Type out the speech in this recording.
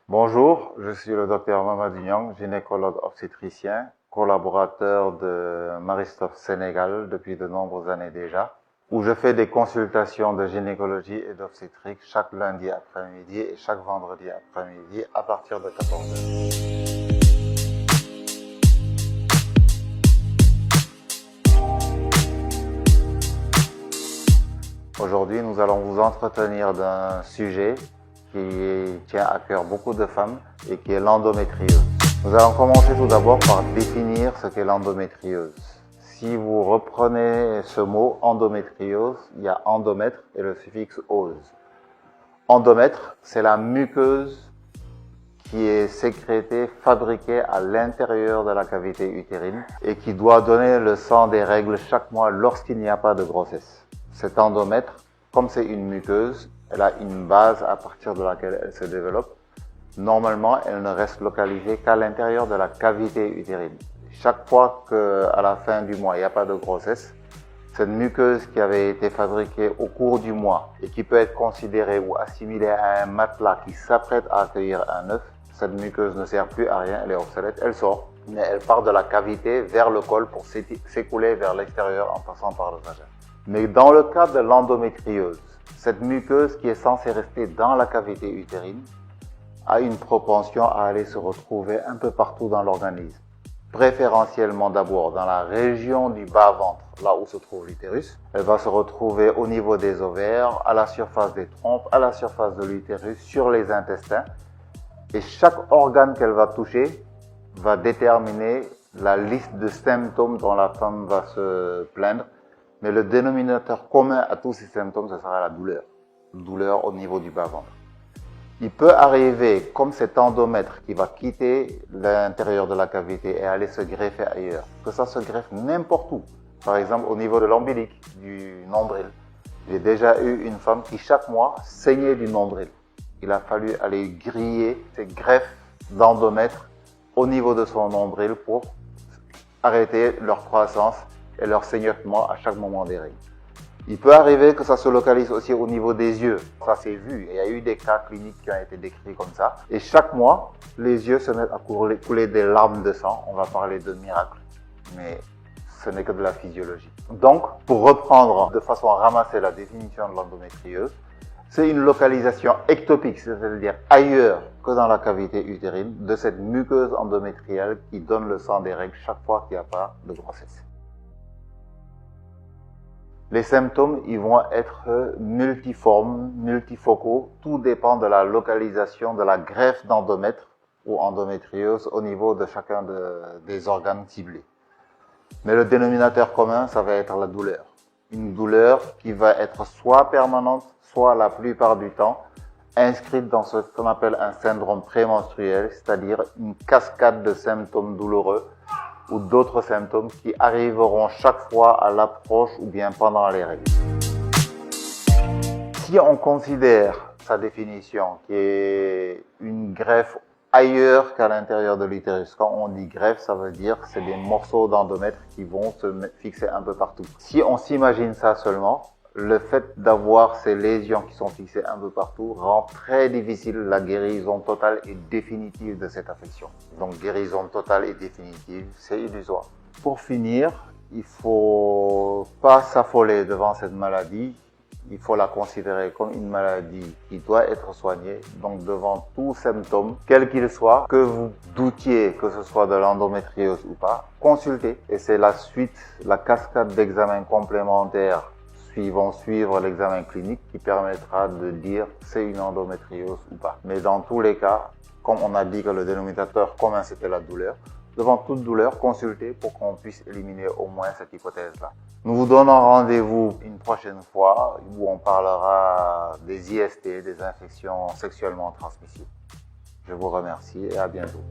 Bonjour, je suis le docteur Mamadou Niang, gynécologue obstétricien, collaborateur de Maristophe Sénégal depuis de nombreuses années déjà, où je fais des consultations de gynécologie et d'obstétrique chaque lundi après-midi et chaque vendredi après-midi à partir de 14 heures. Aujourd'hui, nous allons vous entretenir d'un sujet qui tient à cœur beaucoup de femmes et qui est l'endométriose. Nous allons commencer tout d'abord par définir ce qu'est l'endométriose. Si vous reprenez ce mot endométriose, il y a endomètre et le suffixe ose. Endomètre, c'est la muqueuse qui est sécrétée, fabriquée à l'intérieur de la cavité utérine et qui doit donner le sang des règles chaque mois lorsqu'il n'y a pas de grossesse. Cet endomètre, comme c'est une muqueuse, elle a une base à partir de laquelle elle se développe. Normalement, elle ne reste localisée qu'à l'intérieur de la cavité utérine. Chaque fois qu'à la fin du mois, il n'y a pas de grossesse, cette muqueuse qui avait été fabriquée au cours du mois et qui peut être considérée ou assimilée à un matelas qui s'apprête à accueillir un œuf, cette muqueuse ne sert plus à rien, elle est obsolète, elle sort, mais elle part de la cavité vers le col pour s'écouler vers l'extérieur en passant par le vagin. Mais dans le cas de l'endométriose, cette muqueuse qui est censée rester dans la cavité utérine a une propension à aller se retrouver un peu partout dans l'organisme. Préférentiellement d'abord dans la région du bas-ventre, là où se trouve l'utérus. Elle va se retrouver au niveau des ovaires, à la surface des trompes, à la surface de l'utérus, sur les intestins. Et chaque organe qu'elle va toucher va déterminer la liste de symptômes dont la femme va se plaindre. Mais le dénominateur commun à tous ces symptômes, ce sera la douleur. Douleur au niveau du bas-ventre. Il peut arriver, comme cet endomètre qui va quitter l'intérieur de la cavité et aller se greffer ailleurs, que ça se greffe n'importe où. Par exemple, au niveau de l'ombilic, du nombril. J'ai déjà eu une femme qui, chaque mois, saignait du nombril. Il a fallu aller griller ces greffes d'endomètre au niveau de son nombril pour arrêter leur croissance et leur saignement à chaque moment des règles. Il peut arriver que ça se localise aussi au niveau des yeux. Ça s'est vu. Il y a eu des cas cliniques qui ont été décrits comme ça. Et chaque mois, les yeux se mettent à couler des larmes de sang. On va parler de miracle, mais ce n'est que de la physiologie. Donc, pour reprendre de façon ramassée la définition de l'endométriose, c'est une localisation ectopique, c'est-à-dire ailleurs que dans la cavité utérine, de cette muqueuse endométriale qui donne le sang des règles chaque fois qu'il n'y a pas de grossesse. Les symptômes, ils vont être multiformes, multifocaux. Tout dépend de la localisation de la greffe d'endomètre ou endométriose au niveau de chacun des organes ciblés. Mais le dénominateur commun, ça va être la douleur. Une douleur qui va être soit permanente, soit la plupart du temps inscrite dans ce qu'on appelle un syndrome prémenstruel, c'est-à-dire une cascade de symptômes douloureux ou d'autres symptômes qui arriveront chaque fois à l'approche ou bien pendant les règles. Si on considère sa définition qui est une greffe ailleurs qu'à l'intérieur de l'utérus, quand on dit greffe, ça veut dire que c'est des morceaux d'endomètre qui vont se fixer un peu partout. Si on s'imagine ça seulement, le fait d'avoir ces lésions qui sont fixées un peu partout rend très difficile la guérison totale et définitive de cette affection. Donc guérison totale et définitive, c'est illusoire. Pour finir, il faut pas s'affoler devant cette maladie. Il faut la considérer comme une maladie qui doit être soignée. Donc devant tout symptôme, quel qu'il soit, que vous doutiez que ce soit de l'endométriose ou pas, consultez. Et c'est la suite, la cascade d'examens complémentaires vont suivre l'examen clinique qui permettra de dire c'est une endométriose ou pas. Mais dans tous les cas, comme on a dit que le dénominateur commun c'était la douleur, devant toute douleur, consultez pour qu'on puisse éliminer au moins cette hypothèse-là. Nous vous donnons rendez-vous une prochaine fois où on parlera des IST, des infections sexuellement transmissibles. Je vous remercie et à bientôt.